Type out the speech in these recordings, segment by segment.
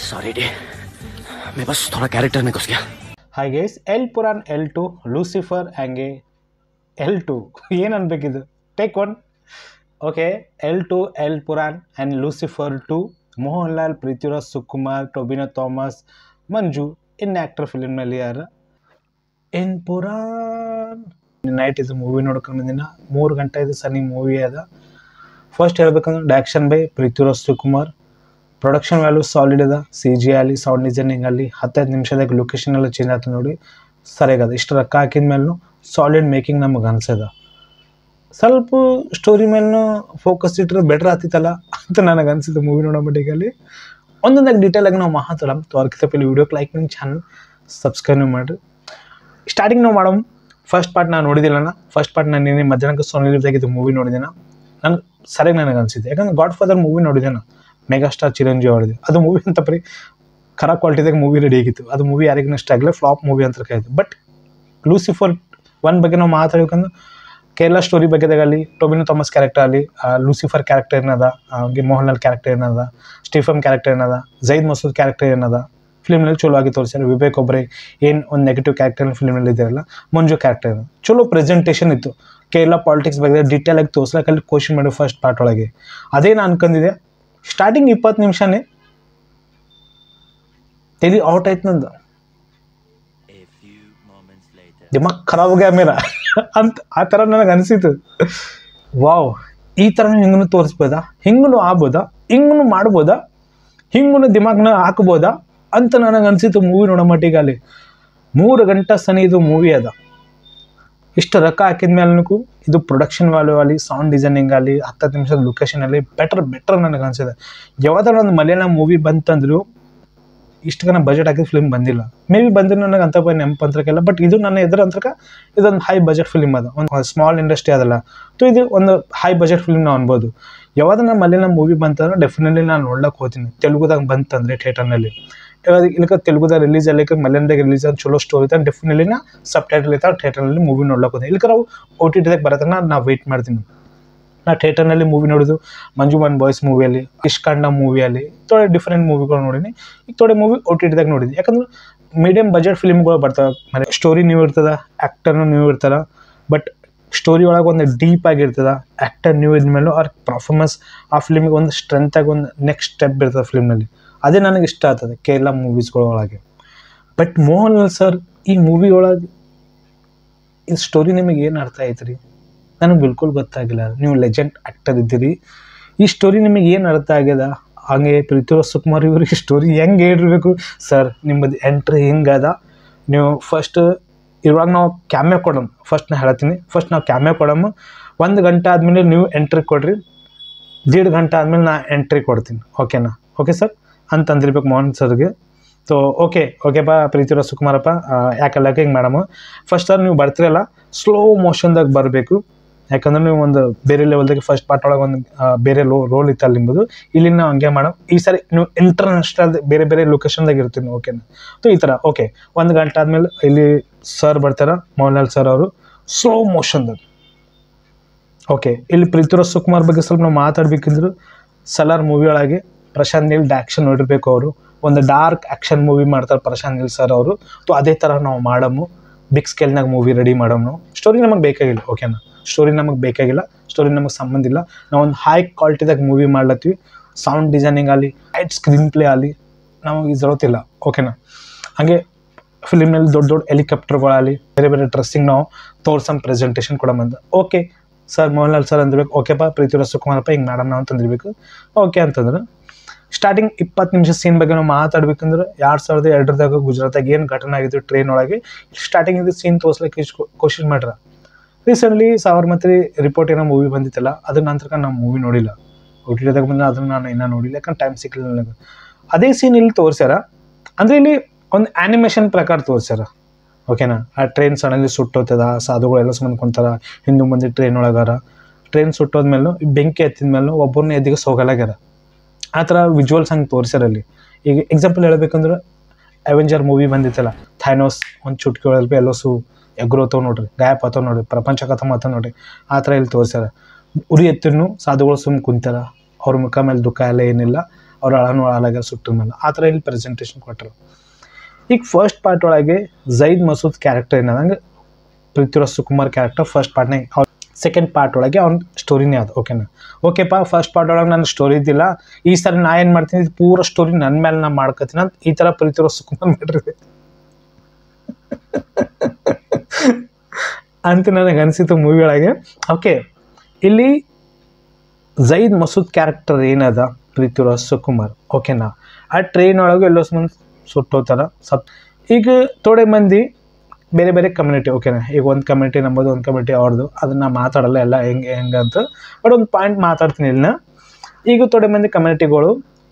Sorry day, मैं बस थोड़ा कैरेक्टर में घुस गया. Hi guys, Empuraan L2 Lucifer ಹಂಗೆ L2 ಏನು ಅನ್ಬೇಕಿದು take one. Okay, L2 Empuraan and Lucifer 2 Mohanlal, Prithviraj Sukumar, Tovino Thomas, Manju ಇನ್ ಆ್ಯಕ್ಟರ್ ಫಿಲ್ಮ್ನಲ್ಲಿ ಯಾರು ಎನ್ ಪುರಾನ್ ನೈಟ್ ಇದು ಮೂವಿ ನೋಡ್ಕೊಂಡು ಬಂದಿನ 3 ಗಂಟೆ ಇದು ಸನಿ ಮೂವಿ ಅದ. ಫಸ್ಟ್ ಹೇಳ್ಬೇಕಂದ್ರೆ direction by Prithviraj Sukumar, production value solid ಅದ. ಸಿ ಜಿ ಅಲ್ಲಿ ಸೌಂಡ್ ಡಿಸೈನಿಂಗ್ ಅಲ್ಲಿ 15 ನಿಮಿಷದಾಗ ಲೊಕೇಶನ್ ಎಲ್ಲ ಚೇಂಜ್ ಆಯ್ತು ನೋಡಿ, ಸರಿಯಾಗದ. ಇಷ್ಟು ರೊಕ್ಕ ಹಾಕಿದ ಮೇಲೂ ಸಾಲಿಡ್ ಮೇಕಿಂಗ್ ನಮಗೆ ಅನ್ಸದ. ಸ್ವಲ್ಪ ಸ್ಟೋರಿ ಮೇಲೂ ಫೋಕಸ್ ಇಟ್ಟರೆ ಬೆಟ್ರ್ ಆಗ್ತಿತ್ತಲ್ಲ ಅಂತ ನನಗೆ ಅನಿಸಿದ್ದು ಮೂವಿ ನೋಡೋ ಮಟ್ಟಿಗೆ. ಅಲ್ಲಿ ಒಂದೊಂದಾಗಿ ಡೀಟೇಲಾಗಿ ನಾವು ಮಾತಾಡೋಣ. ತೋರ್ಕಿತ ಪಲ್ಲಿ ವಿಡಿಯೋಕ್ಕೆ ಲೈಕ್ ಮಾಡಿ, ಚಾನಲ್ ಸಬ್ಸ್ಕ್ರೈಬ್ ಮಾಡಿರಿ. ಸ್ಟಾರ್ಟಿಂಗ್ ನಾವು ಮಾಡೋಣ. ಫಸ್ಟ್ ಪಾರ್ಟ್ ನಾನು ನೋಡಿದಿಲ್ಲ. ಫಸ್ಟ್ ಪಾರ್ಟ್ ನಾನು ನಿನ್ನೆ ಮಧ್ಯಾಹ್ನಕ್ಕೆ ಸೋನಿ ಲಿವ್ದಾಗಿದ್ದು ಮೂವಿ ನೋಡಿದೆ. ನನಗೆ ಸರಿಯಾಗಿ ನನಗೆ ಅನಿಸಿದೆ. ಯಾಕಂದ್ರೆ ಗಾಡ್ ಫಾದರ್ ಮೂವಿ ನೋಡಿದೆ, ಮೆಗಾಸ್ಟಾರ್ ಚಿರಂಜೀವಿ ಅವರದು. ಅದು ಮೂವಿ ಅಂತ ಬರೀ ಖರಾ ಕ್ವಾಲಿಟಿದಾಗ ಮೂವಿ ರೆಡಿ ಆಗಿತ್ತು. ಅದು ಮೂವಿ ಯಾರಿಗೂ ಇಷ್ಟ ಆಗಲಿ, ಫ್ಲಾಪ್ ಮೂವಿ ಅಂತ ಕಾಯ್ತು. ಬಟ್ ಲೂಸಿಫರ್ 1 ಬಗ್ಗೆ ನಾವು ಮಾತಾಡ್ಬೇಕಂದ್ರೆ ಕೇರಳ ಸ್ಟೋರಿ ಬಗ್ಗೆದಾಗಲಿ, ಟೊಬಿನೋ ಥಾಮಸ್ ಕ್ಯಾರೆಕ್ಟರ್ ಆಗಲಿ, ಲೂಸಿಫರ್ ಕ್ಯಾರೆಕ್ಟರ್ ಏನದ, ಹಂಗೆ ಮೋಹನ್ಲಾಲ್ ಕ್ಯಾರೆಕ್ಟರ್ ಏನದ, ಸ್ಟೀಫನ್ ಕ್ಯಾರೆಕ್ಟರ್ ಏನದ, ಜೈದ್ ಮಸೂದ್ ಕ್ಯಾರೆಕ್ಟರ್ ಏನದ, ಫಿಲ್ಮ್ನಲ್ಲಿ ಚಲೋ ಆಗಿ ತೋರಿಸ್ಯಾರ. ವಿವೇಕ್ ಒಬ್ಬರೇ ಏನು ಒಂದು ನೆಗೆಟಿವ್ ಕ್ಯಾರೆಕ್ಟರ್ ಫಿಲ್ಮ್ನಲ್ಲಿ ಇದ್ದಾರಲ್ಲ, ಮಂಜು ಕ್ಯಾರೆಕ್ಟರ್ ಏನದ ಚಲೋ ಪ್ರೆಸೆಂಟೇಷನ್ ಇತ್ತು. ಕೇರಳ ಪಾಲಿಟಿಕ್ಸ್ ಬಗ್ಗೆ ಡೀಟೇಲ್ ಆಗಿ ತೋರ್ಸ್ಲಕ್ಕೆ ಅಲ್ಲಿ ಕ್ವಶನ್ ಮಾಡಿ ಫಸ್ಟ್ ಪಾರ್ಟ್ ಒಳಗೆ. ಅದೇ ನಾನು ಅನ್ಕೊಂಡಿದ್ದೆ. ಸ್ಟಾರ್ಟಿಂಗ್ 20 ನಿಮಿಷನೇ ತಲೆ ಔಟ್ ಆಯ್ತು ನಂದು, ದಿಮಾಗ್ ಖರಾಬ್ ಆಗ್ಯ ಮೇರ ಅಂತ ಆ ಥರ ನನಗೆ ಅನಿಸಿತು. ವಾವ್, ಈ ಥರ ಹಿಂಗೂ ತೋರಿಸ್ಬೋದಾ, ಹಿಂಗೂ ಆಗ್ಬೋದಾ, ಹಿಂಗೂ ಮಾಡ್ಬೋದಾ, ಹಿಂಗೂ ದಿಮಾಗ್ನ ಹಾಕ್ಬೋದಾ ಅಂತ ನನಗೆ ಅನಿಸಿತು ಮೂವಿ ನೋಡೋ ಮಟ್ಟಿಗೆ. ಅಲ್ಲಿ 3 ಗಂಟೆ ಸನಿ ಇದು ಮೂವಿ ಅದ. ಇಷ್ಟು ರೊಕ್ಕ ಹಾಕಿದ ಮೇಲೂ ಇದು ಪ್ರೊಡಕ್ಷನ್ ವ್ಯಾಲ್ಯೂ ಆಗಲಿ, ಸೌಂಡ್ ಡಿಸೈನಿಂಗ್ ಆಗಲಿ, 10 ನಿಮಿಷದ ಲೊಕೇಶನಲ್ಲಿ ಬೆಟರ್ ನನಗೆ ಅನಿಸಿದೆ. ಯಾವ್ದಾದ್ರು ಒಂದು ಮಲಯಾಳಂ ಮೂವಿ ಬಂತಂದ್ರು ಇಷ್ಟಕ್ಕೆ ಬಜೆಟ್ ಹಾಕಿದ ಫಿಲ್ಮ್ ಬಂದಿಲ್ಲ. ಮೇ ಬಿ ಬಂದ್ರೆ ನನಗೆ ಅಂತ ನೆನಪು ಅಂತಕ್ಕೆಲ್ಲ. ಬಟ್ ಇದು ನನ್ನ ಎದುರು ಅಂತಕ ಇದೊಂದು ಹೈ ಬಜೆಟ್ ಫಿಲ್ಮ್ ಅದ, ಒಂದು ಸ್ಮಾಲ್ ಇಂಡಸ್ಟ್ರಿ ಅದಲ್ಲ. ಸೊ ಇದು ಒಂದು ಹೈ ಬಜೆಟ್ ಫಿಲ್ಮ್ ನಾವು ಅನ್ಬೋದು. ಯಾವ್ದಾರ ಮಲಯಾಳಂ ಮೂವಿ ಬಂತಂದ್ರೆ ಡೆಫಿನೆಟ್ಲಿ ನಾನು ನೋಡ್ಲಕ್ಕೆ ಹೋಗ್ತೀನಿ. ತೆಲುಗುದಾಗ ಬಂತಂದರೆ ಥಿಯೇಟರ್ನಲ್ಲಿ, ಇಲ್ಲಕ ತೆಲುಗುದಾಗ ರಿಲೀಸ್ ಆಗಲಿಕ್ಕೆ ಮಲಯಾಳದಾಗ ರಿಲೀಸ್ ಆಗಿ ಚಲೋ ಸ್ಟೋರಿ ಇತ್ತು, ಡೆಫಿನೆಟ್ಲಿ ನಾ ಸಬ್ ಟೈಟಲ್ ಇತ್ತು ಥಿಯೇಟರ್ನಲ್ಲಿ ಮೂವಿ ನೋಡ್ಲಕ್ಕೆ ಹೋದೆ. ಇಲ್ಲಕ ನಾವು OTTದಾಗ ಬರತ್ತನ ನಾವು ವೆಯ್ಟ್ ಮಾಡ್ತೀನಿ. ನಾ ಥಿಯೇಟರ್ನಲ್ಲಿ ಮೂವಿ ನೋಡೋದು ಮಂಜು ಮನ್ ಬಾಯ್ಸ್ ಮೂವಿಯಲ್ಲಿ, ಇಷ್ಕಾಂಡ ಮೂವಿಯಲ್ಲಿ, ಥೋಡೆ ಡಿಫ್ರೆಂಟ್ ಮೂವಿಗಳು ನೋಡೀನಿ. ಈಗ ಥೋಡೆ ಮೂವಿ OTTದಾಗ ನೋಡಿದ್ವಿ. ಯಾಕಂದ್ರೆ ಮೀಡಿಯಮ್ ಬಜೆಟ್ ಫಿಲ್ಮ್ಗಳು ಬರ್ತಾವೆ. ಮತ್ತೆ ಸ್ಟೋರಿ ನ್ಯೂ ಇರ್ತದೆ, ಆ್ಯಕ್ಟರ್ನು ನ್ಯೂ ಇರ್ತಾರೆ. ಬಟ್ ಸ್ಟೋರಿ ಒಳಗೆ ಒಂದು ಡೀಪ್ ಆಗಿರ್ತದೆ. ಆ್ಯಕ್ಟರ್ ನ್ಯೂ ಇದ್ಮೇಲೂ ಅವ್ರ ಪರ್ಫಾರ್ಮೆನ್ಸ್ ಆ ಫಿಲ್ಮಿಗೆ ಒಂದು ಸ್ಟ್ರೆಂತಾಗಿ ಒಂದು ನೆಕ್ಸ್ಟ್ ಸ್ಟೆಪ್ ಇರ್ತದೆ ಫಿಲ್ಮ್ನಲ್ಲಿ. ಅದೇ ನನಗೆ ಇಷ್ಟ ಆಗ್ತದೆ ಕೇರಳ ಮೂವೀಸ್ಗಳೊಳಗೆ. ಬಟ್ ಮೋಹನ್ಲಾಲ್ ಸರ್ ಈ ಮೂವಿ ಒಳಗೆ ಈ ಸ್ಟೋರಿ ನಿಮಗೆ ಏನು ಅರ್ಥ ಆಯ್ತು ರೀ? ನನಗೆ ಬಿಲ್ಕುಲ್ ಗೊತ್ತಾಗಿಲ್ಲ. ನೀವು ಲೆಜೆಂಡ್ ಆ್ಯಕ್ಟರ್ ಇದ್ದೀರಿ, ಈ ಸ್ಟೋರಿ ನಿಮಗೆ ಏನು ಅರ್ಥ ಆಗ್ಯದ? ಹಾಗೆ ಪೃಥ್ವಿರಾಜ್ ಸುಕುಮಾರ್ ಇವ್ರಿಗೆ ಸ್ಟೋರಿ ಹೆಂಗೆ ಹೇಳಿರ್ಬೇಕು ಸರ್? ನಿಮ್ಮದು ಎಂಟ್ರಿ ಹಿಂಗದ. ನೀವು ಫಸ್ಟ್ ಇವಾಗ ನಾವು ಕ್ಯಾಮ್ಯೋ ಕೊಡೋಣ. ಫಸ್ಟ್ ನಾನು ಹೇಳ್ತೀನಿ, ಫಸ್ಟ್ ನಾವು ಕ್ಯಾಮ್ಯೋ ಕೊಡೋಣ. 1 ಗಂಟೆ ಆದಮೇಲೆ ನೀವು ಎಂಟ್ರಿ ಕೊಡ್ರಿ, 1.5 ಗಂಟೆ ಆದಮೇಲೆ ನಾ ಎಂಟ್ರಿ ಕೊಡ್ತೀನಿ. ಓಕೆನಾ? ಓಕೆ ಸರ್ ಅಂತ ಅಂದಿರ್ಬೇಕು ಮೋಹನ್ ಸರ್ಗೆ. ಸೊ ಓಕೆಪ್ಪ ಪೃಥ್ವಿರಾಜ್ ಸುಕುಮಾರಪ್ಪ, ಯಾಕಲ್ಲ ಹಿಂಗೆ ಮೇಡಮು. ಫಸ್ಟ್ ನೀವು ಬರ್ತಿರಲ್ಲ ಸ್ಲೋ ಮೋಷನ್ದಾಗ ಬರಬೇಕು. ಯಾಕಂದ್ರೆ ನೀವು ಒಂದು ಬೇರೆ ಲೆವೆಲ್ದಾಗೆ ಫಸ್ಟ್ ಪಾರ್ಟ್ ಒಳಗೆ ಒಂದು ಬೇರೆ ರೋಲ್ ಇತ್ತು ಅಲ್ಲಿ ನಿಂಬುದು. ಇಲ್ಲಿ ನಾವು ಹಂಗೆ ಮಾಡೋ. ಈ ಸಾರಿ ನೀವು ಇಂಟರ್ನ್ಯಾಷನಲ್ ಬೇರೆ ಲೊಕೇಶನ್ದಾಗ ಇರ್ತೀನಿ. ಓಕೆನಾ? ಸೊ ಈ ಥರ 1 ಗಂಟೆ ಆದಮೇಲೆ ಇಲ್ಲಿ ಸರ್ ಬರ್ತಾರೆ, ಮೋಹನ್ಲಾಲ್ ಸರ್ ಅವರು ಸ್ಲೋ ಮೋಷನ್ದಾಗ. ಇಲ್ಲಿ ಪೃಥ್ವಿರಾಜ್ ಸುಕುಮಾರ್ ಬಗ್ಗೆ ಸ್ವಲ್ಪ ನಾವು ಮಾತಾಡ್ಬೇಕಂದ್ರು, ಸಲಾರ್ ಮೂವಿ ಒಳಗೆ ಪ್ರಶಾಂತ್ ನೀಲ್ ಆ್ಯಕ್ಷನ್ ನೋಡಿರ್ಬೇಕು. ಅವರು ಒಂದು ಡಾರ್ಕ್ ಆ್ಯಕ್ಷನ್ ಮೂವಿ ಮಾಡ್ತಾರೆ ಪ್ರಶಾಂತ್ ನೀಲ್ ಸರ್ ಅವರು. ಸೊ ಅದೇ ಥರ ನಾವು ಮಾಡಮು, ಬಿಗ್ ಸ್ಕೇಲ್ನಾಗ ಮೂವಿ ರೆಡಿ ಮಾಡಮು. ಸ್ಟೋರಿ ನಮಗೆ ಬೇಕಾಗಿಲ್ಲ. ಓಕೆನಾ? ಸ್ಟೋರಿ ನಮಗೆ ಬೇಕಾಗಿಲ್ಲ, ಸ್ಟೋರಿ ನಮಗೆ ಸಂಬಂಧ ಇಲ್ಲ. ನಾವು ಒಂದು ಹೈ ಕ್ವಾಲಿಟಿದಾಗ ಮೂವಿ ಮಾಡ್ಲತ್ತೀವಿ. ಸೌಂಡ್ ಡಿಸೈನಿಂಗ್ ಆಗಲಿ, ಹೈಟ್ ಸ್ಕ್ರೀನ್ ಪ್ಲೇ ಆಗಲಿ ನಮಗೆ ಜರುತ್ತಿಲ್ಲ. ಓಕೆನಾ? ಹಾಗೆ ಫಿಲಿಮ್ನಲ್ಲಿ ದೊಡ್ಡ ಹೆಲಿಕಾಪ್ಟರ್ಗಳಾಗಲಿ, ಬೇರೆ ಡ್ರೆಸ್ಸಿಂಗ್ ನಾವು ತೋರ್ಸಮ್, ಪ್ರೆಸೆಂಟೇಷನ್ ಕೂಡ ಬಂದ. ಸರ್ ಮೋಹನ್ಲಾಲ್ ಸರ್ ಅಂದಿರ್ಬೇಕು. ಓಕೆಪ್ಪ ಪೃಥ್ವಿರಾಜ್ ಸುಕುಮಾರಪ್ಪ ಹಿಂಗೆ ಮಾಡೋಣ ನಾವು ಅಂತಂದಿರ್ಬೇಕು. ಅಂತಂದ್ರೆ ಸ್ಟಾರ್ಟಿಂಗ್ 20 ನಿಮಿಷ ಸೀನ್ ಬಗ್ಗೆ ನಾವು ಮಾತಾಡ್ಬೇಕಂದ್ರೆ 2002 ಗುಜರಾತಾಗ ಏನು ಘಟನೆ ಆಗಿತ್ತು ಟ್ರೈನ್ ಒಳಗೆ, ಸ್ಟಾರ್ಟಿಂಗ್ ಇದು ಸೀನ್ ತೋರ್ಸ್ಲಿಕ್ಕೆ ಕೋಶಿಶ್ ಮಾಡ್ರ. ರೀಸೆಂಟ್ಲಿ ಸಾಬರಮತಿ ರಿಪೋರ್ಟ್ ಏನೋ ಮೂವಿ ಬಂದಿತ್ತಲ್ಲ, ಅದ್ರ ನಂತರ ನಾವು ಮೂವಿ ನೋಡಿಲ್ಲ. OTTದಾಗ ಬಂದರೆ ಅದನ್ನು ನಾನು ಇನ್ನೂ ನೋಡಿಲ್ಲ, ಯಾಕಂದ್ರೆ ಟೈಮ್ ಸಿಕ್ಕಲಿಲ್ಲ ನನಗೆ. ಅದೇ ಸೀನ್ ಇಲ್ಲಿ ತೋರಿಸ್ಯಾರ. ಅಂದರೆ ಇಲ್ಲಿ ಒಂದು ಆ್ಯನಿಮೇಷನ್ ಪ್ರಕಾರ ತೋರಿಸ್ಯಾರ. ಓಕೆನಾ? ಆ ಟ್ರೈನ್ ಸಡನ್ಲಿ ಸುಟ್ಟೋಗ್ತದ, ಸಾಧುಗಳೆಲ್ಲ ಸುಮ್ಮನೆ ಕುಂತಾರ, ಹಿಂದೂ ಮಂದಿ ಟ್ರೈನ್ ಒಳಗಾರ. ಟ್ರೈನ್ ಸುಟ್ಟೋದ್ಮೇಲೂ ಬೆಂಕಿ ಎತ್ತಿದ ಮೇಲೂ ಒಬ್ಬರನ್ನ ಎದ್ದಿಗೆ ಸೋಗಲಾಗ್ಯಾರ. ಆ ಥರ ವಿಜುವಲ್ಸ್ ಹಂಗೆ ತೋರಿಸ್ಯಾರಲ್ಲಿ. ಈಗ ಎಕ್ಸಾಂಪಲ್ ಹೇಳ್ಬೇಕಂದ್ರೆ ಅವೆಂಜರ್ ಮೂವಿ ಬಂದಿತ್ತಲ್ಲ, ಥೈನೋಸ್ ಒಂದು ಚುಟ್ಕಿ ಒಳಗೆ ಎಲ್ಲೋಸು ಎಗ್ರೋತವ್ ನೋಡ್ರಿ, ಗಾಯಪ್ ಆತವ್ ನೋಡ್ರಿ, ಪ್ರಪಂಚ ಕಥಮ್ ಆತವ್ ನೋಡ್ರಿ. ಆ ಥರ ಇಲ್ಲಿ ತೋರಿಸ್ಯಾರ. ಉರಿ ಎತ್ತಿರ್ನು ಸಾಧುಗಳು ಸುಮ್ಮನೆ ಕುಂತಾರ, ಅವ್ರ ಮುಖ ಮೇಲೆ ದುಃಖ ಎಲ್ಲ ಏನಿಲ್ಲ. ಅವ್ರು ಅಳಾಗ್ಯಾರ ಸುಟ್ಟ ಮೇಲೆ ಆ ಥರ ಇಲ್ಲಿ ಪ್ರೆಸೆಂಟೇಷನ್ ಕೊಟ್ಟರು. ಈಗ ಫಸ್ಟ್ ಪಾರ್ಟ್ ಒಳಗೆ ಝೈದ್ ಮಸೂದ್ ಕ್ಯಾರೆಕ್ಟರ್ ಏನದಂಗೆ ಪೃಥ್ವಿರಾಜ್ ಸುಕುಮಾರ್ ಕ್ಯಾರೆಕ್ಟರ್ ಫಸ್ಟ್ ಪಾರ್ಟ್ನಾಗ, ಅವ್ರು ಸೆಕೆಂಡ್ ಪಾರ್ಟ್ ಒಳಗೆ ಅವ್ನ ಸ್ಟೋರಿನೇ ಅದು. ಓಕೆಪ್ಪ ಫಸ್ಟ್ ಪಾರ್ಟ್ ಒಳಗೆ ನನ್ನ ಸ್ಟೋರಿ ಇದ್ದಿಲ್ಲ, ಈ ಸರಿ ನಾ ಏನು ಮಾಡ್ತೀನಿ ಪೂರ ಸ್ಟೋರಿ ನನ್ನ ಮೇಲೆ ನಾ ಮಾಡ್ಕೊತೀನಿ ಅಂತ ಈ ಥರ ಪೃಥ್ವಿರಾಜ್ ಸುಕುಮಾರ್ ಮಾಡಿರಿ ಅಂತ ನನಗೆ ಅನಿಸಿತು ಮೂವಿ ಒಳಗೆ. ಓಕೆ, ಇಲ್ಲಿ ಝೈದ್ ಮಸೂದ್ ಕ್ಯಾರೆಕ್ಟರ್ ಏನದ ಪೃಥ್ವಿರಾಜ್ ಸುಕುಮಾರ್, ಓಕೆನಾ, ಆ ಟ್ರೈನ್ ಒಳಗೆ ಎಲ್ಲೋ ಮಂದಿ ಸುಟ್ಟೋತಾರ ಈಗ ಥೋಡೆ ಮಂದಿ ಬೇರೆ ಬೇರೆ ಕಮ್ಯುನಿಟಿ, ಓಕೆನಾ, ಈಗ ಒಂದು ಕಮ್ಯುನಿಟಿ ನಂಬೋದು ಒಂದು ಕಮ್ಯುನಿಟಿ ಅವ್ರದ್ದು, ಅದನ್ನು ಮಾತಾಡಲ್ಲ ಎಲ್ಲ ಹೆಂಗೆ ಅಂತ. ಬಟ್ ಒಂದು ಪಾಯಿಂಟ್ ಮಾತಾಡ್ತೀನಿ ಇಲ್ಲಿನ. ಈಗ ಥೋಡೆ ಮಂದಿ ಕಮ್ಯುನಿಟಿಗಳು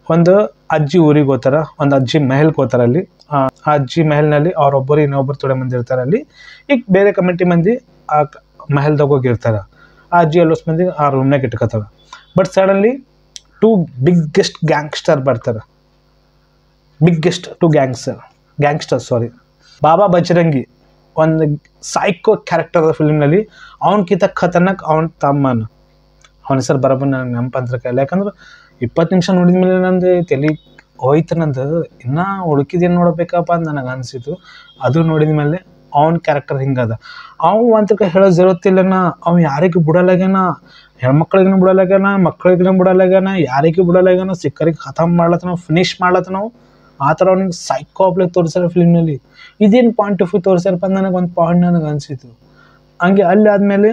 ಒಂದು ಅಜ್ಜಿ ಊರಿಗೆ ಹೋಗ್ತಾರೆ, ಒಂದು ಅಜ್ಜಿ ಮೆಹಲ್ಗೆ ಹೋಗ್ತಾರೆ. ಅಲ್ಲಿ ಆ ಅಜ್ಜಿ ಮೆಹಲ್ನಲ್ಲಿ ಅವ್ರೊಬ್ಬರು ಇನ್ನೊಬ್ಬರು ಥೋಡೆ ಮಂದಿ ಇರ್ತಾರೆ. ಅಲ್ಲಿ ಈಗ ಬೇರೆ ಕಮ್ಯುನಿಟಿ ಮಂದಿ ಆ ಮೆಹಲ್ದಾಗ ಹೋಗಿರ್ತಾರೆ. ಆ ಅಜ್ಜಿ ಎಲ್ಲೋಸ್ ಮಂದಿ ಆ ರೂಮ್ನಾಗ ಇಟ್ಕೋತಾರೆ. ಬಟ್ ಸಡನ್ಲಿ 2 ಬಿಗ್ಗೆಸ್ಟ್ ಗ್ಯಾಂಗ್ಸ್ಟರ್ ಬರ್ತಾರೆ. ಬಾಬಾ ಬಜರಂಗಿ ಒಂದು ಸೈಕೋ ಕ್ಯಾರೆಕ್ಟರ್ ಅದ ಫಿಲ್ಮ್ನಲ್ಲಿ. ಅವನಕ್ಕಿಂತ ಖತರ್ನಾಕ್ ಅವನ ತಮ್ಮನ, ಅವನ ಹೆಸರು ಬರೋಬ್ಬರ ನನಗೆ ನೆನಪಂತ್ರ ಕೈಲಿ. ಯಾಕಂದ್ರೆ 20 ನಿಮಿಷ ನೋಡಿದ ಮೇಲೆ ನಂದು ತಲೆ ಹೋಯ್ತು. ನಂದು ಇನ್ನೂ ಹುಡುಕಿದೇನು ನೋಡಬೇಕಪ್ಪ ಅಂತ ನನಗೆ ಅನಿಸಿತು. ಅದು ನೋಡಿದ ಮೇಲೆ ಅವನ ಕ್ಯಾರೆಕ್ಟರ್ ಹಿಂಗದ. ಅವು ಅಂತಕ್ಕೆ ಹೇಳೋದು ಜರುತ್ತಿಲ್ಲನ, ಅವ್ನು ಯಾರಿಗೂ ಬಿಡಲಾಗ್ಯಾನ, ಹೆಣ್ಮಕ್ಳಿಗೂ ಬಿಡಲಾಗ್ಯಾನ, ಮಕ್ಳಿಗೂ ಬಿಡಲಾಗ್ಯಾನ, ಯಾರಿಗೂ ಬಿಡಲಾಗ್ಯಾನ, ಸಿಕ್ಕರಿಗೆ ಖತಮ್ ಮಾಡ್ಲತ್ತನ, ಫಿನಿಶ್ ಮಾಡ್ಲತ್ತನವು. ಆ ಥರ ಅವ್ನಿಗೆ ಸೈಕೋ ಅಪ್ಲೆ ತೋರಿಸ್ಯಾರ ಫಿಲ್ಮ್ನಲ್ಲಿ. ಇದೇನು ಪಾಯಿಂಟ್ ಆಫ್ ವ್ಯೂ ತೋರಿಸ್ಯಾರಪ್ಪ ನನಗೆ ಒಂದು ಪಾಯಿಂಟ್ ನನಗೆ ಅನಿಸಿತು. ಹಂಗೆ ಅಲ್ಲಿ ಆದಮೇಲೆ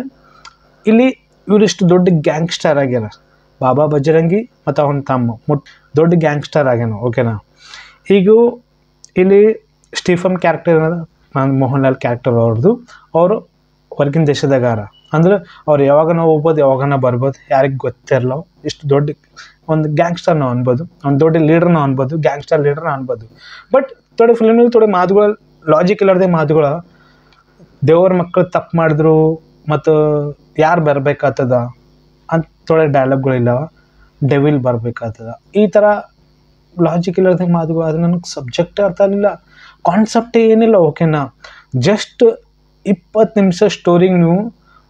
ಇಲ್ಲಿ ಇವರಿಷ್ಟು ದೊಡ್ಡ ಗ್ಯಾಂಗ್ಸ್ಟರ್ ಆಗ್ಯಾರ. ಬಾಬಾ ಬಜರಂಗಿ ಮತ್ತು ಅವನ ತಮ್ಮ ದೊಡ್ಡ ಗ್ಯಾಂಗ್ಸ್ಟರ್ ಆಗ್ಯಾನ, ಓಕೆನಾ. ಈಗ ಇಲ್ಲಿ ಸ್ಟೀಫನ್ ಕ್ಯಾರೆಕ್ಟರ್ ಏನದ ಮೋಹನ್ ಲಾಲ್ ಕ್ಯಾರೆಕ್ಟರ್ ಅವ್ರದ್ದು. ಅವರು ಹೊರಗಿನ ದೇಶದಾಗಾರ, ಅಂದ್ರೆ ಅವ್ರು ಯಾವಾಗನ ಹೋಗ್ಬೋದು, ಯಾವಾಗನ ಬರ್ಬೋದು, ಯಾರಿಗೆ ಗೊತ್ತಿರಲ್ಲ. ಇಷ್ಟು ದೊಡ್ಡ ಒಂದು ಗ್ಯಾಂಗ್ಸ್ಟರ್ ನಾವು ಅನ್ಬೋದು, ಒಂದು ದೊಡ್ಡ ಲೀಡರ್ ನಾವು ಅನ್ಬೋದು, ಗ್ಯಾಂಗ್ಸ್ಟರ್ ಲೀಡರ್ ನಾವು ಅನ್ಬೋದು. ಬಟ್ ಥೋಡೆ ಫಿಲ್ಮ್ನಲ್ಲಿ ಥೋಡೆ ಮಾತುಗಳು ಲಾಜಿಕ್ ಇಲ್ಲದೆ ಮಾತುಗಳು, ದೇವ್ರ ಮಕ್ಕಳು ತಪ್ಪು ಮಾಡಿದ್ರು ಮತ್ತು ಯಾರು ಬರಬೇಕಾಗ್ತದ ಅಂತ ಥೋಡೆ ಡೈಲಾಗ್ಗಳಿಲ್ಲವ, ಡೆವಿಲ್ ಬರಬೇಕಾಗ್ತದ, ಈ ಥರ ಲಾಜಿಕ್ ಇಲ್ಲದೆ ಮಾತುಗಳು. ಅದು ನನಗೆ ಸಬ್ಜೆಕ್ಟ್ ಅರ್ಥ ಆಗಲಿಲ್ಲ, ಕಾನ್ಸೆಪ್ಟೇ ಏನಿಲ್ಲ, ಓಕೆನಾ. ಜಸ್ಟ್ 20 ನಿಮಿಷ ಸ್ಟೋರಿಗೆ ನೀವು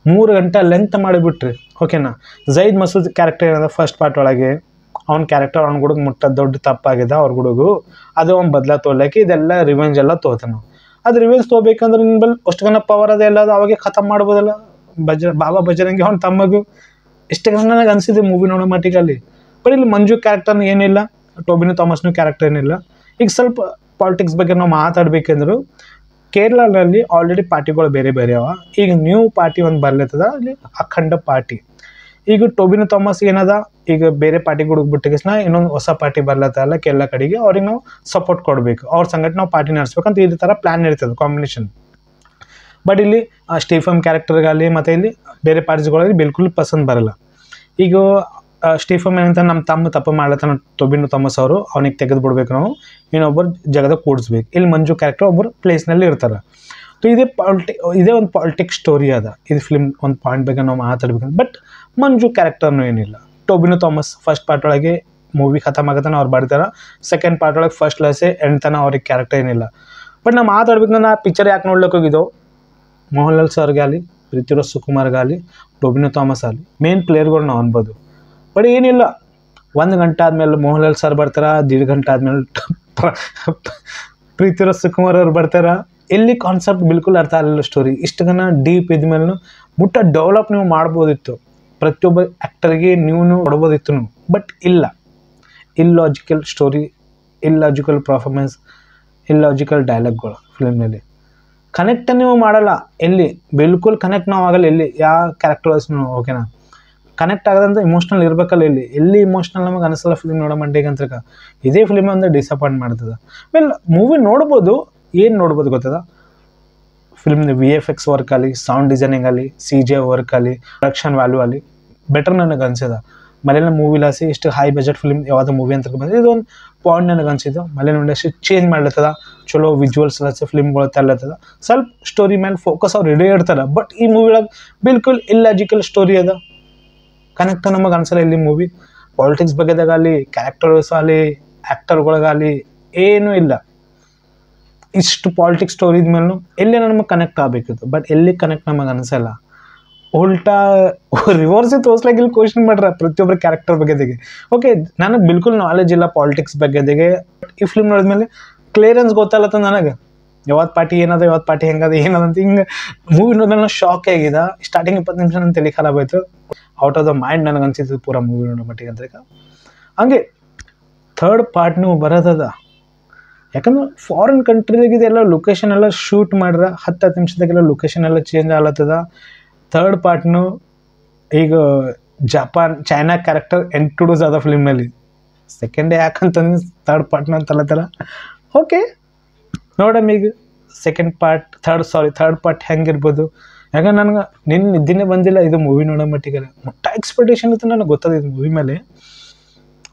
3 ಗಂಟೆ ಲೆಂತ್ ಮಾಡಿಬಿಟ್ರಿ, ಓಕೆನಾ. ಝೈದ್ ಮಸೂದ್ ಕ್ಯಾರೆಕ್ಟರ್ ಏನದ ಫಸ್ಟ್ ಪಾರ್ಟ್ ಒಳಗೆ ಅವ್ನ ಕ್ಯಾರೆಕ್ಟರ್ ಅವ್ನ ಹುಡುಗ ಮುಟ್ಟೋದು ದೊಡ್ಡ ತಪ್ಪಾಗಿದೆ ಅವ್ರ ಹುಡುಗು. ಅದು ಅವ್ನು ಬದಲ ತೊಗೊಳಕ್ಕೆ ಇದೆಲ್ಲ ರಿವೆಂಜ್ ಎಲ್ಲ ತೊಗೋತಾನೆ. ಅದು ರಿವೆಂಜ್ ತೊಗೋಬೇಕಂದ್ರೆ ನಿನ್ನ ಬಲ್ಲಿ ಅಷ್ಟು ಪವರ್ ಅದೇ ಎಲ್ಲ ಅದು ಅವಾಗೆ ಖತಮ್ ಮಾಡ್ಬೋದಲ್ಲ. ಬಾಬಾ ಬಜರಂಗಿ ಅವ್ನ ತಮ್ಮಗೂ ಇಷ್ಟೇ ನನಗೆ ಅನಿಸಿದೆ ಮೂವಿ ನೋಡೋ ಮಟ್ಟಿಗೆ ಅಲ್ಲಿ. ಬಟ್ ಇಲ್ಲಿ ಮಂಜು ಕ್ಯಾರೆಕ್ಟರ್ನ ಏನಿಲ್ಲ, ಟೋಬಿನೋ ಥಾಮಸ್ನು ಕ್ಯಾರೆಕ್ಟರ್ ಏನಿಲ್ಲ. ಈಗ ಸ್ವಲ್ಪ ಪಾಲಿಟಿಕ್ಸ್ ಬಗ್ಗೆ ನಾವು ಮಾತಾಡ್ಬೇಕಂದ್ರು ಕೇರಳದಲ್ಲಿ ಆಲ್ರೆಡಿ ಪಾರ್ಟಿಗಳು ಬೇರೆ ಬೇರೆ ಅವ. ಈಗ ನ್ಯೂ ಪಾರ್ಟಿ ಒಂದು ಬರ್ಲತ್ತದ, ಅಲ್ಲಿ ಅಖಂಡ ಪಾರ್ಟಿ. ಈಗ ಟೋಬಿನೋ ಥಾಮಸ್ ಏನದ, ಈಗ ಬೇರೆ ಪಾರ್ಟಿಗಳಿಗೆ ಬಿಟ್ಟಿಗೆಸ್ನ ಇನ್ನೊಂದು ಹೊಸ ಪಾರ್ಟಿ ಬರ್ಲತ್ತಲ್ಲ ಕೇರಳ ಕಡೆಗೆ, ಅವ್ರಿಗೆ ನಾವು ಸಪೋರ್ಟ್ ಕೊಡಬೇಕು, ಅವ್ರ ಸಂಗಟ ನಾವು ಪಾರ್ಟಿ ನಡೆಸ್ಬೇಕಂತ ಈ ಥರ ಪ್ಲ್ಯಾನ್ ಇರ್ತದೆ, ಕಾಂಬಿನೇಷನ್. ಬಟ್ ಇಲ್ಲಿ ಸ್ಟೀಫನ್ ಕ್ಯಾರೆಕ್ಟರ್ಗಾಗಲಿ ಮತ್ತು ಇಲ್ಲಿ ಬೇರೆ ಪಾರ್ಟಿಗಳಲ್ಲಿ ಬಿಲ್ಕುಲ್ ಪಸಂದ್ ಬರಲ್ಲ. ಈಗ ಸ್ಟೀಫನ್ ಏನಂತ ನಮ್ಮ ತಮ್ಮ ತಪ್ಪು ಮಾಡ್ಲತ್ತಾನ ಟೋಬಿನೋ ಥಾಮಸ್ ಅವರು, ಅವನಿಗೆ ತೆಗೆದು ಬಿಡ್ಬೇಕು, ನಾವು ಇನ್ನೊಬ್ಬರು ಜಗದಾಗ ಕೂಡಿಸ್ಬೇಕು. ಇಲ್ಲಿ ಮಂಜು ಕ್ಯಾರೆಕ್ಟರ್ ಒಬ್ಬರು ಪ್ಲೇಸ್ನಲ್ಲಿ ಇರ್ತಾರೆ. ಸೊ ಇದೇ ಒಂದು ಪಾಲಿಟಿಕ್ಸ್ ಸ್ಟೋರಿ ಅದ. ಇದು ಫಿಲ್ಮ್ ಒಂದು ಪಾಯಿಂಟ್ ಬಗ್ಗೆ ನಾವು ಮಾತಾಡ್ಬೇಕಂತ. ಬಟ್ ಮಂಜು ಕ್ಯಾರೆಕ್ಟರ್ನೂ ಏನಿಲ್ಲ. ಟೋಬಿನೋ ಥಾಮಸ್ ಫಸ್ಟ್ ಪಾರ್ಟ್ ಒಳಗೆ ಮೂವಿ ಖತಮ್ ಆಗತ್ತಾನ ಅವ್ರು ಬರ್ತಾರೆ, ಸೆಕೆಂಡ್ ಪಾರ್ಟ್ ಒಳಗೆ ಫಸ್ಟ್ ಕ್ಲಾಸೇ ಎಂಡ್ ತನ ಅವ್ರಿಗೆ ಕ್ಯಾರೆಕ್ಟರ್ ಏನಿಲ್ಲ. ಬಟ್ ನಾವು ಮಾತಾಡ್ಬೇಕಂದ್ರೆ ಆ ಪಿಕ್ಚರ್ ಯಾಕೆ ನೋಡ್ಲಿಕ್ಕೆ ಹೋಗಿದ್ದೆವು, ಮೋಹನ್ ಲಾಲ್ ಸರ್ಗಾಗಲಿ, ಪೃಥ್ವಿರಾಜ್ ಸುಕುಮಾರ್ಗಾಗಲಿ, ಟೋಬಿನೋ ಥಾಮಸ್ ಆಗಲಿ ಮೇನ್ ಪ್ಲೇಯರ್ಗಳು ನಾವು ಅನ್ಬೋದು. ಬಟ್ ಏನಿಲ್ಲ, 1 ಗಂಟೆ ಆದಮೇಲೆ ಮೋಹನ್ ಲಾಲ್ ಸರ್ ಬರ್ತಾರೆ, 1.5 ಗಂಟೆ ಆದಮೇಲೆ ಪೃಥ್ವಿರಾಜ್ ಸುಕುಮಾರ್ ಅವ್ರು ಬರ್ತಾರೆ. ಎಲ್ಲಿ ಕಾನ್ಸೆಪ್ಟ್ ಬಿಲ್ಕುಲ್ ಅರ್ಥ ಆಗಲಿಲ್ಲ ಸ್ಟೋರಿ. ಇಷ್ಟಗನ ಡೀಪ್ ಇದ್ಮೇಲೆ ಮುಟ್ಟ ಡೆವಲಪ್ ನೀವು ಮಾಡ್ಬೋದಿತ್ತು, ಪ್ರತಿಯೊಬ್ಬ ಆ್ಯಕ್ಟರ್ಗೆ ನೀವು ಕೊಡ್ಬೋದಿತ್ತು. ಬಟ್ ಇಲ್ಲ, illogical story, illogical performance, illogical ಡೈಲಾಗ್ಗಳು ಫಿಲ್ಮ್ನಲ್ಲಿ. ಕನೆಕ್ಟ್ ನೀವು ಮಾಡಲ್ಲ, ಎಲ್ಲಿ ಬಿಲ್ಕುಲ್ ಕನೆಕ್ಟ್ ನಾವು ಆಗಲ್ಲ. ಎಲ್ಲಿ ಯಾವ ಕ್ಯಾರೆಕ್ಟರ್ಸ್ ಓಕೆನಾ, ಕನೆಕ್ಟ್ ಆಗೋದಂತ ಇಮೋಷ್ನಲ್ ಇರಬೇಕಲ್ಲ. ಎಲ್ಲಿ ಇಮೋಷ್ನಲ್ ನಮಗೆ ಅನಿಸಲ್ಲ ಫಿಲ್ಮ್ ನೋಡೋ ಮಂಡಿಗೆ ಅಂತ. ಇದೇ ಫಿಲ್ಮ್ ಒಂದು ಡಿಸಪಾಯಿಂಟ್ ಮಾಡ್ತದೆ. ಆಮೇಲೆ ಮೂವಿ ನೋಡ್ಬೋದು, ಏನು ನೋಡ್ಬೋದು ಗೊತ್ತದ, ಫಿಲ್ಮ್ನ VFX ವರ್ಕ್ ಆಗಲಿ, ಸೌಂಡ್ ಡಿಸೈನಿಂಗ್ ಆಗಲಿ, CG ವರ್ಕ್ ಆಗಲಿ, ಪ್ರೊಡಕ್ಷನ್ ವ್ಯಾಲ್ಯೂ ಆಗಲಿ ಬೆಟರ್ ನನಗೆ ಅನಿಸಿದ. ಮಲಯಾಳಂ ಮೂವಿಲಾಸಿ ಇಷ್ಟು ಹೈ ಬಜೆಟ್ ಫಿಲ್ಮ್ ಯಾವುದೋ ಮೂವಿ ಅಂತ ಬಂದರೆ ಇದೊಂದು ಪಾಯಿಂಟ್ ನನಗೆ ಅನಿಸಿದ್ದು. ಮಲಯಾಳಂ ಇಂಡಸ್ಟ್ರಿ ಚೇಂಜ್ ಮಾಡ್ಲತ್ತದ, ಚಲೋ ವಿಜುವಲ್ಸ್ ಫಿಲ್ಮ್ಗಳು ತರ್ಲತ್ತದ, ಸ್ವಲ್ಪ ಸ್ಟೋರಿ ಮೇಲೆ ಫೋಕಸ್ ಅವ್ರು ರೆಡಿ ಇಡ್ತಾರೆ. ಬಟ್ ಈ ಮೂವಿ ಒಳಗೆ ಬಿಲ್ಕುಲ್ ಇಲ್ಲಾಜಿಕಲ್ ಸ್ಟೋರಿ ಅದ, ಕನೆಕ್ಟ್ ನಮಗೆ ಅನ್ಸಲ್ಲ. ಇಲ್ಲಿ ಮೂವಿ ಪಾಲಿಟಿಕ್ಸ್ ಬಗ್ಗೆದಾಗಲಿ, ಕ್ಯಾರೆಕ್ಟರ್ಸ್ ಆಗಲಿ, ಆ್ಯಕ್ಟರ್ಗಳಿಗಾಗಲಿ ಏನೂ ಇಲ್ಲ. ಇಷ್ಟು ಪಾಲಿಟಿಕ್ಸ್ ಸ್ಟೋರಿ ಇದ್ಮೇಲೆ ಎಲ್ಲಿ ನಮಗೆ ಕನೆಕ್ಟ್ ಆಗಬೇಕಿತ್ತು, ಬಟ್ ಎಲ್ಲಿ ಕನೆಕ್ಟ್ ನಮಗೆ ಅನಿಸಲ್ಲ. ಉಲ್ಟಾ ರಿವರ್ಸೇ ತೋರ್ಸ್ಲಾಗಿಲ್ಲ ಕ್ವಶನ್ ಮಾಡ್ರ ಪ್ರತಿಯೊಬ್ಬರ ಕ್ಯಾರೆಕ್ಟರ್ ಬಗ್ಗೆದಿಗೆ. ಓಕೆ, ನನಗೆ ಬಿಲ್ಕುಲ್ ನಾಲೆಜ್ ಇಲ್ಲ ಪಾಲಿಟಿಕ್ಸ್ ಬಗ್ಗೆದಿಗೆ. ಈ ಫಿಲ್ಮ್ ನೋಡಿದ್ಮೇಲೆ ಕ್ಲಿಯರೆನ್ಸ್ ಗೊತ್ತಲ್ಲತ್ತ ನನಗೆ, ಯಾವತ್ತು ಪಾರ್ಟಿ ಏನದ, ಯಾವತ್ತು ಪಾರ್ಟಿ ಹೆಂಗದ ಏನದಂತ. ಹಿಂಗೆ ಮೂವಿ ನೋಡಿದ್ರೆ ಶಾಕ್ ಆಗಿದೆ. ಸ್ಟಾರ್ಟಿಂಗ್ 20 ನಿಮಿಷ ನನ್ನ ತಲೆ ಖರಾಬ್ ಆಯಿತು. ಔಟ್ ಆಫ್ ದ ಮೈಂಡ್ ನನಗೆ ಅನ್ಸಿತ್ತು ಪೂರ ಮೂವಿ ನೋಡೋ ಮಟ್ಟಿಗೆ ಅಂತ. ಹಂಗೆ ಥರ್ಡ್ ಪಾರ್ಟ್ನು ಬರೋದದ, ಯಾಕಂದ್ರೆ ಫಾರಿನ್ ಕಂಟ್ರಿದಾಗಿದೆಲ್ಲ ಲೊಕೇಶನ್ ಎಲ್ಲ ಶೂಟ್ ಮಾಡ್ರೆ 10 ನಿಮಿಷದಾಗೆಲ್ಲ ಲೊಕೇಶನ್ ಎಲ್ಲ ಚೇಂಜ್ ಆಗ್ಲತ್ತದ. ಥರ್ಡ್ ಪಾರ್ಟ್ನು ಈಗ ಜಪಾನ್ ಚೈನಾ ಕ್ಯಾರೆಕ್ಟರ್ ಇಂಟ್ರೊಡ್ಯೂಸ್ ಆದ ಫಿಲ್ಮ್ನಲ್ಲಿ. ಸೆಕೆಂಡೇ ಯಾಕಂತಂದ್ರೆ ಥರ್ಡ್ ಪಾರ್ಟ್ನ ಅಂತಲತ್ತಾರ. ಓಕೆ ನೋಡಮ್ ಈಗ ಥರ್ಡ್ ಪಾರ್ಟ್ ಹೆಂಗಿರ್ಬೋದು. ಯಾಕಂದ್ರೆ ನನಗೆ ನಿದ್ದಿನೇ ಬಂದಿಲ್ಲ ಇದು ಮೂವಿ ನೋಡೋ ಮಟ್ಟಿಗೆ. ಮುಟ್ಟ ಎಕ್ಸ್ಪೆಕ್ಟೇಷನ್ ಇತ್ತು ನನಗೆ ಗೊತ್ತದ ಇದು ಮೂವಿ ಮೇಲೆ.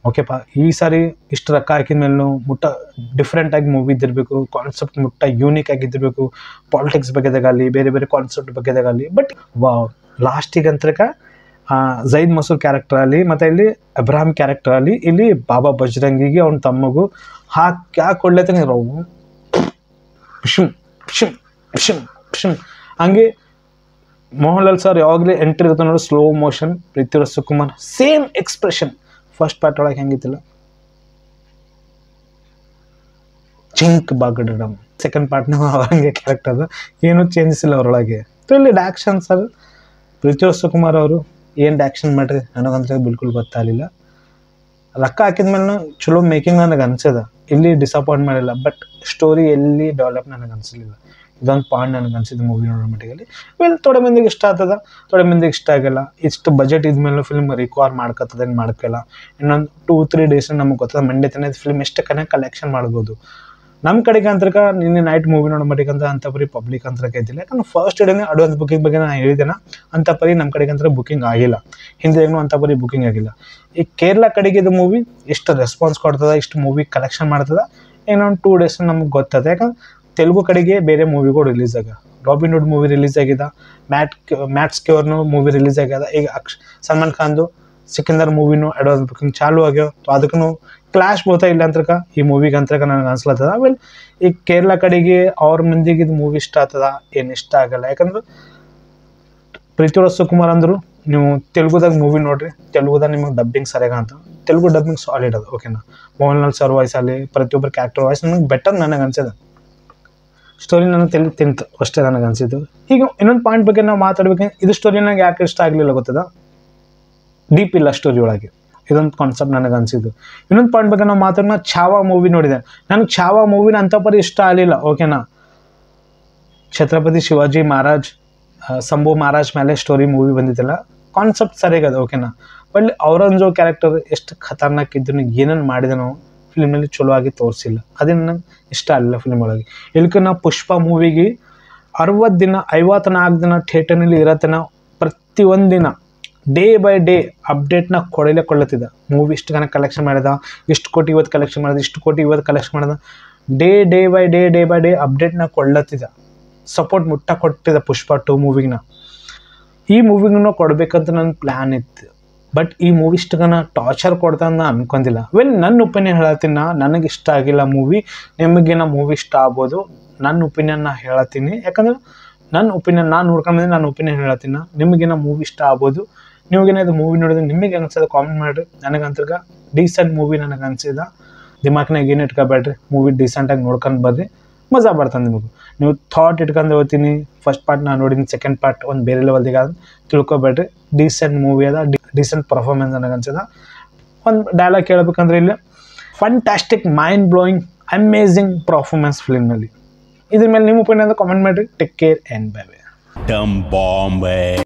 ಓಕೆಪ್ಪ, ಈ ಸಾರಿ ಇಷ್ಟು ರೊಕ್ಕ ಹಾಕಿದ ಮೇಲೂ ಮುಟ್ಟ ಡಿಫ್ರೆಂಟಾಗಿ ಮೂವಿ ಇದ್ದಿರಬೇಕು, ಕಾನ್ಸೆಪ್ಟ್ ಮುಟ್ಟ ಯೂನಿಕ್ ಆಗಿದ್ದಿರಬೇಕು, ಪಾಲಿಟಿಕ್ಸ್ ಬಗ್ಗೆದಾಗಲಿ ಬೇರೆ ಬೇರೆ ಕಾನ್ಸೆಪ್ಟ್ ಬಗ್ಗೆದಾಗಲಿ. ಬಟ್ ವಾವ್, ಲಾಸ್ಟಿಗೆ ಅಂತಕ ಝೈದ್ ಮಸೂರ್ ಕ್ಯಾರೆಕ್ಟರ್ ಅಲ್ಲಿ ಮತ್ತು ಇಲ್ಲಿ ಅಬ್ರಾಹಂ ಕ್ಯಾರೆಕ್ಟರ್ ಅಲ್ಲಿ ಇಲ್ಲಿ ಬಾಬಾ ಬಜರಂಗಿಗೆ ಅವ್ನ ತಮ್ಮಗೂ ಯಾಕೆ ಒಳ್ಳೆತನ ಇರೋವು ಪಿಶುಮ್ ಪಿಶುಮ್ ಪಿಶುಮ್ ಪಿಶುಮ್. ಹಂಗೆ ಮೋಹನ್ಲಾಲ್ ಸರ್ ಯಾವಾಗಲೇ ಎಂಟ್ರಿ ಇರುತ್ತೆ ನೋಡಿ, slow motion. Prithviraj Sukumar same expression. First part ಒಳಗೆ ಹೆಂಗಿತ್ತಿಲ್ಲ, ಚಿಂಕ್ ಬಾಗಡಮ್. ಸೆಕೆಂಡ್ ಪಾರ್ಟ್ನ ಹಂಗೆ ಕ್ಯಾರೆಕ್ಟರ್ ಅದ, ಏನೂ ಚೇಂಜಸ್ ಇಲ್ಲ ಅವರೊಳಗೆ. ಇಲ್ಲಿ ಡ್ಯಾಕ್ಷನ್ ಸರ್ ಪೃಥ್ವಿರಾಜ್ ಸುಕುಮಾರ್ ಅವರು ಏನು ಡ್ಯಾಕ್ಷನ್ ಮಾಡ್ರಿ ನನಗಂತ ಬಿಲ್ಕುಲ್ ಗೊತ್ತಾಗಲಿಲ್ಲ. ರೊಕ್ಕ ಹಾಕಿದ್ಮೇಲೆ ಚಲೋ ಮೇಕಿಂಗ್ ನನಗೆ ಅನ್ಸದ, ಇಲ್ಲಿ ಡಿಸಪಾಯಿಂಟ್ ಮಾಡಿಲ್ಲ. ಬಟ್ ಸ್ಟೋರಿ ಎಲ್ಲಿ ಡೆವಲಪ್ ನನಗೆ ಅನಿಸಲಿಲ್ಲ. ಇದೊಂದು ಪಾಯಿಂಟ್ ನನಗೆ ಅನಿಸಿದ್ದು ಮೂವಿ ನೋಡೋ ಮಟ್ಟಿಗೆ. ವೆಲ್, ಥೋಡೆ ಮಂದಿಗೆ ಇಷ್ಟ ಆಗ್ತದ, ಥೋಡೆ ಮಂದಿಗೆ ಇಷ್ಟ ಆಗಲ್ಲ. ಇಷ್ಟು ಬಜೆಟ್ ಇದ್ಮೇಲೆ ಫಿಲ್ಮ್ ರಿಕ್ವೈರ್ ಮಾಡ್ಕೊತದ, ಏನು ಮಾಡ್ಕೊಲ್ಲ. ಇನ್ನೊಂದು 2-3 ಡೇಸ್ ನಮಗೆ ಗೊತ್ತದ ಮಂಡೇ ತನಕ ಫಿಲ್ಮ್ ಎಷ್ಟು ಕಲೆಕ್ಷನ್ ಮಾಡ್ಬೋದು. ನಮ್ಮ ಕಡೆಗೆ ಅಂತಕ ನಿನ್ನೆ ನೈಟ್ ಮೂವಿ ನೋಡೋ ಮಟ್ಟಿಗೆ ಅಂತ ಅಂಥಪರಿ ಪಬ್ಲಿಕ್ ಅಂತರಕ್ಕೆ ಇದ್ದಿಲ್ಲ. ಯಾಕಂದ್ರೆ ಫಸ್ಟ್ ಡೇನೇ ಅಡ್ವಾನ್ಸ್ ಬುಕಿಂಗ್ ಬಗ್ಗೆ ನಾನು ಹೇಳಿದ್ದೇನೆ. ಅಂಥಪರಿ ನಮ್ಮ ಕಡೆಗೆ ಅಂತ ಬುಕಿಂಗ್ ಆಗಿಲ್ಲ, ಹಿಂದೆಗೂ ಅಂಥಪರಿ ಬುಕಿಂಗ್ ಆಗಿಲ್ಲ. ಈ ಕೇರಳ ಕಡೆಗೆ ಇದು ಮೂವಿ ಎಷ್ಟು ರೆಸ್ಪಾನ್ಸ್ ಕೊಡ್ತದ, ಇಷ್ಟು ಮೂವಿ ಕಲೆಕ್ಷನ್ ಮಾಡ್ತದ, ಇನ್ನೊಂದು 2 ಡೇಸ್ ನಮಗೆ ಗೊತ್ತದ. ಯಾಕಂದ್ರೆ ತೆಲುಗು ಕಡೆಗೆ ಬೇರೆ ಮೂವಿಗಳು ರಿಲೀಸ್ ಆಗ, ರಾಬಿನ್ ಹುಡ್ ಮೂವಿ ರಿಲೀಸ್ ಆಗಿದೆ, ಮ್ಯಾಟ್ಸ್ ಕ್ಯೂರ್ನು ಮೂವಿ ರಿಲೀಸ್ ಆಗ್ಯದ. ಈಗ ಸಲ್ಮಾನ್ ಖಾನ್ದು ಸಿಕಿಂದರ್ ಮೂವಿನೂ ಅಡ್ವಾನ್ಸ್ ಬುಕಿಂಗ್ ಚಾಲು ಆಗ್ಯಾವ. ಅದಕ್ಕೂ ಕ್ಲಾಶ್ ಬೋತಾ ಇಲ್ಲ ಅಂತಕ ಈ ಮೂವಿಗೆ ಅಂತಕ ನನಗೆ ಅನ್ಸ್ಲತ್ತದ. ಆಮೇಲೆ ಈಗ ಕೇರಳ ಕಡೆಗೆ ಅವ್ರ ಮಂದಿಗೆ ಇದು ಮೂವಿ ಇಷ್ಟ ಆಗ್ತದ, ಏನು ಇಷ್ಟ ಆಗಲ್ಲ. ಯಾಕಂದ್ರೆ ಪೃಥ್ವಿರಾಜ್ ಸುಕುಮಾರ್ ಅಂದರು, ನೀವು ತೆಲುಗುದಾಗ ಮೂವಿ ನೋಡ್ರಿ, ತೆಲುಗುದಾಗ ನಿಮಗೆ ಡಬ್ಬಿಂಗ್ ಸರಿಯಾಗ ಅಂತ. ತೆಲುಗು ಡಬ್ಬಿಂಗ್ ಸಾಲಿಡ್ ಅದು, ಓಕೆನಾ. ಮೋಹನ್ಲಾಲ್ ಸರ್ ವಾಯ್ಸ್ ಅಲ್ಲಿ ಪ್ರತಿಯೊಬ್ಬರ ಕ್ಯಾರೆಕ್ಟರ್ ವಾಯ್ಸ್ ನನಗೆ ಬೆಟರ್ ನನಗೆ ಅನ್ಸದ. ಸ್ಟೋರಿ ನನಗೆ ತಿಂತು ಅಷ್ಟೇ ನನಗೆ ಅನಿಸಿದ್ದು. ಈಗ ಇನ್ನೊಂದು ಪಾಯಿಂಟ್ ಬಗ್ಗೆ ನಾವು ಮಾತಾಡ್ಬೇಕಂದ್ರೆ, ಇದು ಸ್ಟೋರಿ ನನಗೆ ಯಾಕೆ ಇಷ್ಟ ಆಗಲಿಲ್ಲ ಗೊತ್ತದ, ಡೀಪ್ ಇಲ್ಲ ಸ್ಟೋರಿ ಒಳಗೆ. ಇದೊಂದು ಕಾನ್ಸೆಪ್ಟ್ ನನಗೆ ಅನಿಸಿದ್ದು. ಇನ್ನೊಂದು ಪಾಯಿಂಟ್ ಬಗ್ಗೆ ನಾವು ಮಾತಾಡೋಣ, ಛಾವಾ ಮೂವಿ ನೋಡಿದೆ. ನನಗೆ ಛಾವಾ ಮೂವಿನ ಅಂಥಪರಿ ಇಷ್ಟ ಆಗಲಿಲ್ಲ, ಓಕೆನಾ. ಛತ್ರಪತಿ ಶಿವಾಜಿ ಮಹಾರಾಜ್ ಶಂಭು ಮಹಾರಾಜ್ ಮೇಲೆ ಸ್ಟೋರಿ ಮೂವಿ ಬಂದಿದ್ದಲ್ಲ, ಕಾನ್ಸೆಪ್ಟ್ ಸರಿಯಾಗದ, ಓಕೆನಾ. ಬಟ್ ಔರಂಗಜೇಬ್ ಕ್ಯಾರೆಕ್ಟರ್ ಎಷ್ಟು ಖತರ್ನಾಕ್ ಇದ್ದು ಏನೇನು ಮಾಡಿದನೋ ಫಿಲ್ಮಲ್ಲಿ ಚಲೋ ಆಗಿ ತೋರಿಸಿಲ್ಲ. ಅದೇ ನನಗೆ ಇಷ್ಟ ಆಗಲಿಲ್ಲ ಫಿಲ್ಮ್ ಒಳಗೆ. ಇಲ್ಕ ನಾವು ಪುಷ್ಪ ಮೂವಿಗೆ 60 ದಿನ 54 ದಿನ ಥಿಯೇಟರ್ನಲ್ಲಿ ಇರತ್ತನ ಪ್ರತಿಯೊಂದು ದಿನ ಡೇ ಬೈ ಡೇ ಅಪ್ಡೇಟ್ನ ಕೊಡತಿದ್ದ. ಮೂವಿ ಇಷ್ಟು ಕಲೆಕ್ಷನ್ ಮಾಡಿದ, ಇಷ್ಟು ಕೋಟಿ ಇವತ್ತು ಕಲೆಕ್ಷನ್ ಮಾಡಿದ, ಇಷ್ಟು ಕೋಟಿ ಇವತ್ತು ಕಲೆಕ್ಷನ್ ಮಾಡಿದ. ಡೇ ಬೈ ಡೇ ಅಪ್ಡೇಟ್ನ ಕೊಡ್ಲತ್ತಿದ್ದ. ಸಪೋರ್ಟ್ ಮುಟ್ಟ ಕೊಟ್ಟಿದ್ದ ಪುಷ್ಪ 2 ಮೂವಿನ. ಈ ಮೂವಿಗೂ ಕೊಡಬೇಕಂತ ನನ್ನ ಪ್ಲ್ಯಾನ್ ಇತ್ತು. ಬಟ್ ಈ ಮೂವಿ ಇಷ್ಟಗನ ಟಾರ್ಚರ್ ಕೊಡ್ತಾ ಅಂತ ಅನ್ಕೊಂದಿಲ್ಲ. ವೆಲ್, ನನ್ನ ಒಪಿನಿಯನ್ ಹೇಳತ್ತೀನಿ, ನನಗೆ ಇಷ್ಟ ಆಗಿಲ್ಲ ಮೂವಿ. ನಿಮಗೇನೋ ಮೂವಿ ಇಷ್ಟ ಆಗ್ಬೋದು. ನನ್ನ ಒಪಿನಿಯನ್ ನಾ ಹೇಳತ್ತೀನಿ, ಯಾಕಂದ್ರೆ ನನ್ನ ಒಪಿನಿಯನ್ ನಾನು ನೋಡ್ಕೊಂಡ್ಬಂದ್ರೆ ನನ್ನ ಒಪಿನಿಯನ್ ಹೇಳತ್ತೀನಿ. ನಿಮಗೇನೋ ಮೂವಿ ಇಷ್ಟ ಆಗ್ಬೋದು. ನೀವೇನೋ ಇದು ಮೂವಿ ನೋಡಿದ್ರೆ ನಿಮಗೆ ಅನ್ಸೋದು ಕಾಮೆಂಟ್ ಮಾಡಿರಿ. ನನಗಂತರ್ಗ ಡೀಸೆಂಟ್ ಮೂವಿ ನನಗೆ ಅನ್ಸಿದ. ದಿಮಾಕ್ನಾಗ ಏನು ಇಟ್ಕೊಬೇಡ್ರಿ, ಮೂವಿ ಡೀಸೆಂಟಾಗಿ ನೋಡ್ಕೊಂಡು ಬರ್ರಿ, ಮಜಾ ಬರ್ತದೆ ನಿಮಗೆ. ನೀವು ಥಾಟ್ ಇಟ್ಕೊಂಡು ಹೋಗ್ತೀನಿ, ಫಸ್ಟ್ ಪಾರ್ಟ್ ನಾನು ನೋಡಿದ್ದೀನಿ, ಸೆಕೆಂಡ್ ಪಾರ್ಟ್ ಒಂದು ಬೇರೆ ಲೆವೆಲ್ದಿಗೆ ಅಂತ ತಿಳ್ಕೊಬೇಡ್ರಿ. ಡೀಸೆಂಟ್ ಮೂವಿ ಅದ, ಡೀಸೆಂಟ್ ಪರ್ಫಾರ್ಮೆನ್ಸ್ ನನಗೆ ಅನ್ಸದ. ಒಂದು ಡೈಲಾಗ್ ಕೇಳಬೇಕಂದ್ರೆ ಇಲ್ಲಿ fantastic, mind blowing, amazing performance ಫಿಲ್ಮ್ನಲ್ಲಿ. ಇದ್ರ ಮೇಲೆ ನಿಮ್ಮ ಒಪಿನಿಯನ್ ಕಾಮೆಂಟ್ ಮಾಡಿರಿ. Take care and bye by.